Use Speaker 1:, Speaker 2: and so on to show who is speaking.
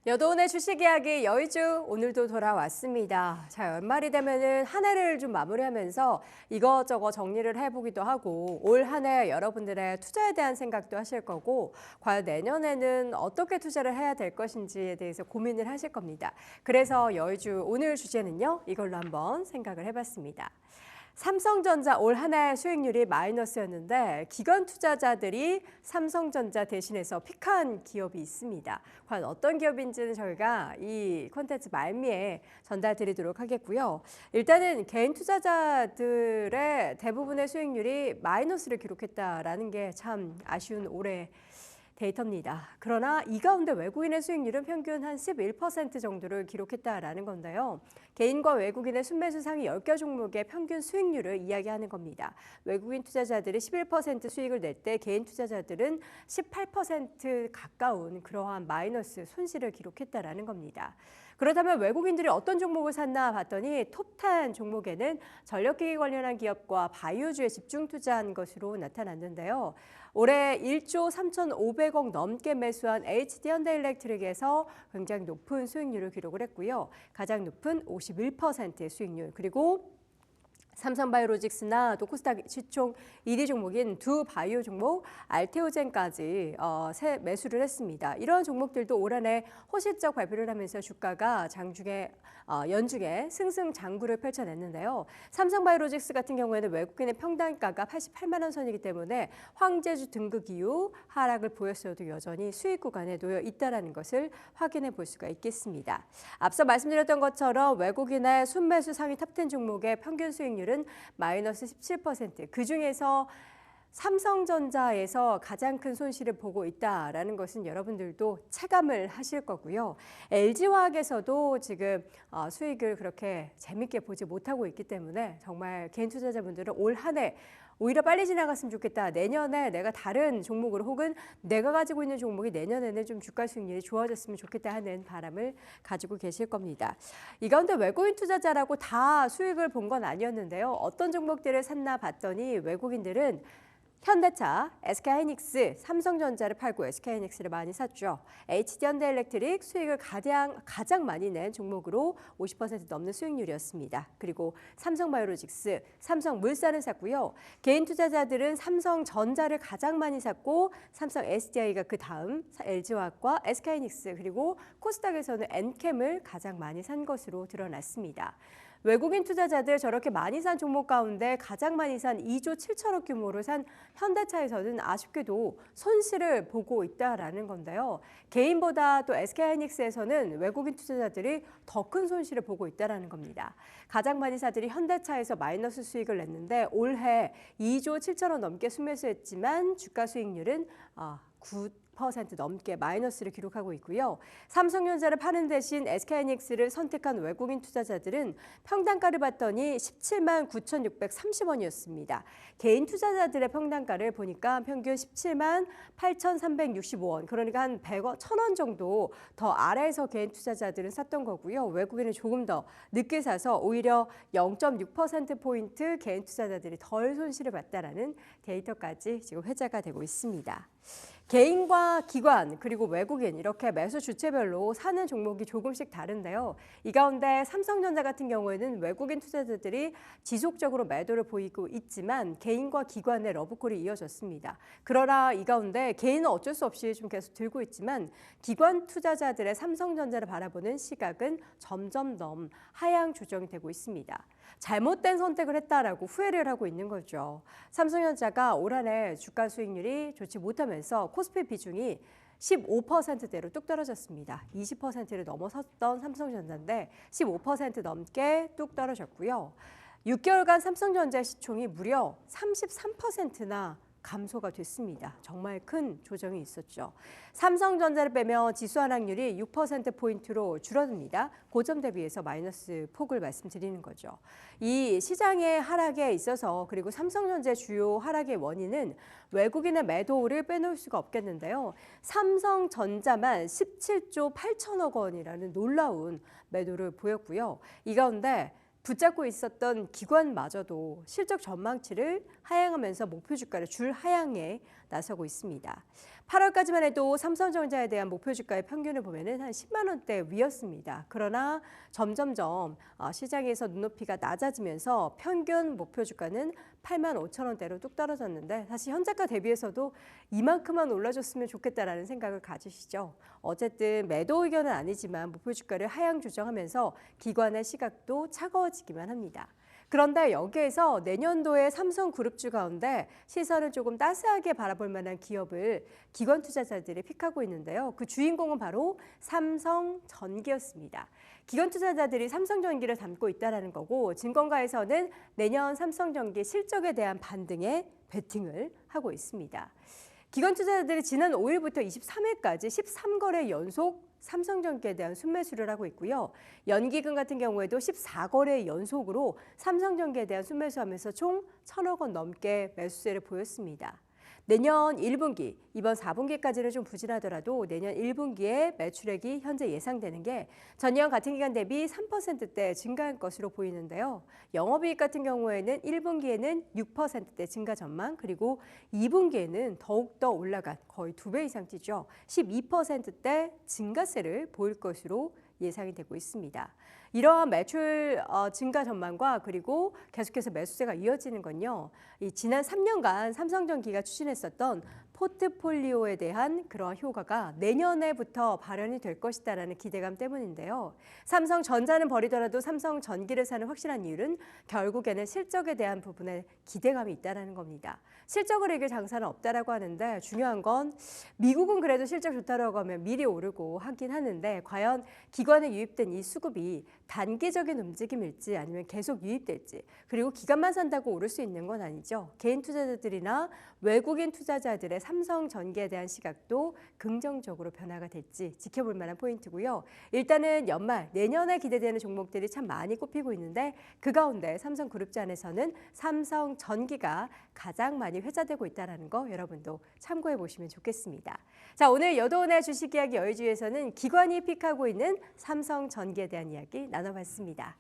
Speaker 1: 여도은의 주식 이야기 여의주 오늘도 돌아왔습니다. 자, 연말이 되면은 한 해를 좀 마무리하면서 이것저것 정리를 해보기도 하고 올 한 해 여러분들의 투자에 대한 생각도 하실 거고 과연 내년에는 어떻게 투자를 해야 될 것인지에 대해서 고민을 하실 겁니다. 그래서 여의주 오늘 주제는요. 이걸로 한번 생각을 해봤습니다. 삼성전자 올 한 해 수익률이 마이너스였는데 기관 투자자들이 삼성전자 대신해서 픽한 기업이 있습니다. 과연 어떤 기업인지는 저희가 이 콘텐츠 말미에 전달드리도록 하겠고요. 일단은 개인 투자자들의 대부분의 수익률이 마이너스를 기록했다라는 게 참 아쉬운 올해 데이터입니다. 그러나 이 가운데 외국인의 수익률은 평균 한 11% 정도를 기록했다라는 건데요. 개인과 외국인의 순매수 상위 10개 종목의 평균 수익률을 이야기하는 겁니다. 외국인 투자자들이 11% 수익을 낼 때 개인 투자자들은 18% 가까운 그러한 마이너스 손실을 기록했다라는 겁니다. 그렇다면 외국인들이 어떤 종목을 샀나 봤더니 톱10 종목에는 전력기기 관련한 기업과 바이오주에 집중 투자한 것으로 나타났는데요. 올해 1조 3,500억 넘게 매수한 HD현대일렉트릭에서 굉장히 높은 수익률을 기록을 했고요. 가장 높은 51%의 수익률, 그리고 삼성바이오로직스나 또 코스닥 시총 1위 종목인 두 바이오 종목 알테오젠까지 새 매수를 했습니다. 이러한 종목들도 올 한 해 호실적 발표를 하면서 주가가 연중에 승승장구를 펼쳐냈는데요. 삼성바이오로직스 같은 경우에는 외국인의 평단가가 88만 원 선이기 때문에 황제주 등극 이후 하락을 보였어도 여전히 수익 구간에 놓여 있다는 것을 확인해 볼 수가 있겠습니다. 앞서 말씀드렸던 것처럼 외국인의 순매수 상위 탑10 종목의 평균 수익률은 마이너스 17%. 그중에서 삼성전자에서 가장 큰 손실을 보고 있다라는 것은 여러분들도 체감을 하실 거고요. LG화학에서도 지금 수익을 그렇게 재밌게 보지 못하고 있기 때문에 정말 개인 투자자분들은 올 한 해 오히려 빨리 지나갔으면 좋겠다. 내년에 내가 다른 종목으로 혹은 내가 가지고 있는 종목이 내년에는 좀 주가 수익률이 좋아졌으면 좋겠다 하는 바람을 가지고 계실 겁니다. 이 가운데 외국인 투자자라고 다 수익을 본 건 아니었는데요. 어떤 종목들을 샀나 봤더니 외국인들은 현대차, SK하이닉스, 삼성전자를 팔고 SK하이닉스를 많이 샀죠. HD현대일렉트릭 수익을 가장 많이 낸 종목으로 50% 넘는 수익률이었습니다. 그리고 삼성바이오로직스, 삼성물산을 샀고요. 개인 투자자들은 삼성전자를 가장 많이 샀고 삼성 SDI가 그 다음 LG화학과 SK하이닉스 그리고 코스닥에서는 엔캠을 가장 많이 산 것으로 드러났습니다. 외국인 투자자들 저렇게 많이 산 종목 가운데 가장 많이 산 2조 7천억 규모로 산 현대차에서는 아쉽게도 손실을 보고 있다라는 건데요. 개인보다 또 SK하이닉스에서는 외국인 투자자들이 더 큰 손실을 보고 있다라는 겁니다. 가장 많이 사들이 현대차에서 마이너스 수익을 냈는데 올해 2조 7천억 넘게 순매수했지만 주가 수익률은 9% 넘게 마이너스를 기록하고 있고요. 삼성전자를 파는 대신 SK하이닉스를 선택한 외국인 투자자들은 평단가를 봤더니 17만 9,630원이었습니다. 개인 투자자들의 평단가를 보니까 평균 17만 8,365원, 그러니까 한 100원, 1,000원 정도 더 아래에서 개인 투자자들은 샀던 거고요. 외국인은 조금 더 늦게 사서 오히려 0.6%포인트 개인 투자자들이 덜 손실을 봤다라는 데이터까지 지금 회자가 되고 있습니다. 개인과 기관 그리고 외국인 이렇게 매수 주체별로 사는 종목이 조금씩 다른데요. 이 가운데 삼성전자 같은 경우에는 외국인 투자자들이 지속적으로 매도를 보이고 있지만 개인과 기관의 러브콜이 이어졌습니다. 그러나 이 가운데 개인은 어쩔 수 없이 좀 계속 들고 있지만 기관 투자자들의 삼성전자를 바라보는 시각은 점점 더 하향 조정이 되고 있습니다. 잘못된 선택을 했다라고 후회를 하고 있는 거죠. 삼성전자가 올 한 해 주가 수익률이 좋지 못하면서 코스피 비중이 15%대로 뚝 떨어졌습니다. 20%를 넘어섰던 삼성전자인데 15% 넘게 뚝 떨어졌고요. 6개월간 삼성전자 시총이 무려 33%나 감소가 됐습니다. 정말 큰 조정이 있었죠. 삼성전자를 빼면 지수 하락률이 6%포인트로 줄어듭니다. 고점 대비해서 마이너스 폭을 말씀드리는 거죠. 이 시장의 하락에 있어서 그리고 삼성전자의 주요 하락의 원인은 외국인의 매도를 빼놓을 수가 없겠는데요. 삼성전자만 17조 8천억 원이라는 놀라운 매도를 보였고요. 이 가운데 붙잡고 있었던 기관마저도 실적 전망치를 하향하면서 목표 주가를 줄 하향에 나서고 있습니다. 8월까지만 해도 삼성전자에 대한 목표 주가의 평균을 보면은 한 10만 원대 위였습니다. 그러나 점점점 시장에서 눈높이가 낮아지면서 평균 목표 주가는 8만 5천 원대로 뚝 떨어졌는데 사실 현재가 대비해서도 이만큼만 올라줬으면 좋겠다라는 생각을 가지시죠. 어쨌든 매도 의견은 아니지만 목표 주가를 하향 조정하면서 기관의 시각도 차가워지기만 합니다. 그런데 여기에서 내년도에 삼성그룹주 가운데 시선을 조금 따스하게 바라볼 만한 기업을 기관 투자자들이 픽하고 있는데요. 그 주인공은 바로 삼성전기였습니다. 기관 투자자들이 삼성전기를 담고 있다는 거고 증권가에서는 내년 삼성전기 실적에 대한 반등에 베팅을 하고 있습니다. 기관 투자자들이 지난 5일부터 23일까지 13거래 연속 삼성전기에 대한 순매수를 하고 있고요. 연기금 같은 경우에도 14거래 연속으로 삼성전기에 대한 순매수하면서 총 1,000억 원 넘게 매수세를 보였습니다. 내년 1분기, 이번 4분기까지는 좀 부진하더라도 내년 1분기에 매출액이 현재 예상되는 게 전년 같은 기간 대비 3%대 증가할 것으로 보이는데요. 영업이익 같은 경우에는 1분기에는 6%대 증가 전망, 그리고 2분기에는 더욱더 올라간 거의 2배 이상 뛰죠. 12%대 증가세를 보일 것으로 예상이 되고 있습니다. 이러한 매출 증가 전망과 그리고 계속해서 매수세가 이어지는 건요. 이 지난 3년간 삼성전기가 추진했었던 포트폴리오에 대한 그러한 효과가 내년에부터 발현이 될 것이다라는 기대감 때문인데요. 삼성전자는 버리더라도 삼성전기를 사는 확실한 이유는 결국에는 실적에 대한 부분에 기대감이 있다는 겁니다. 실적을 이길 장사는 없다라고 하는데 중요한 건 미국은 그래도 실적 좋다라고 하면 미리 오르고 하긴 하는데 과연 기관에 유입된 이 수급이 단기적인 움직임일지 아니면 계속 유입될지 그리고 기관만 산다고 오를 수 있는 건 아니죠. 개인 투자자들이나 외국인 투자자들의 삼성전기에 대한 시각도 긍정적으로 변화가 될지 지켜볼 만한 포인트고요. 일단은 연말 내년에 기대되는 종목들이 참 많이 꼽히고 있는데 그 가운데 삼성그룹주 안에서는 삼성전기가 가장 많이 회자되고 있다는 거 여러분도 참고해 보시면 좋겠습니다. 자, 오늘 여도은의 주식 이야기 여의주에서는 기관이 픽하고 있는 삼성전기에 대한 이야기 나눠봤습니다.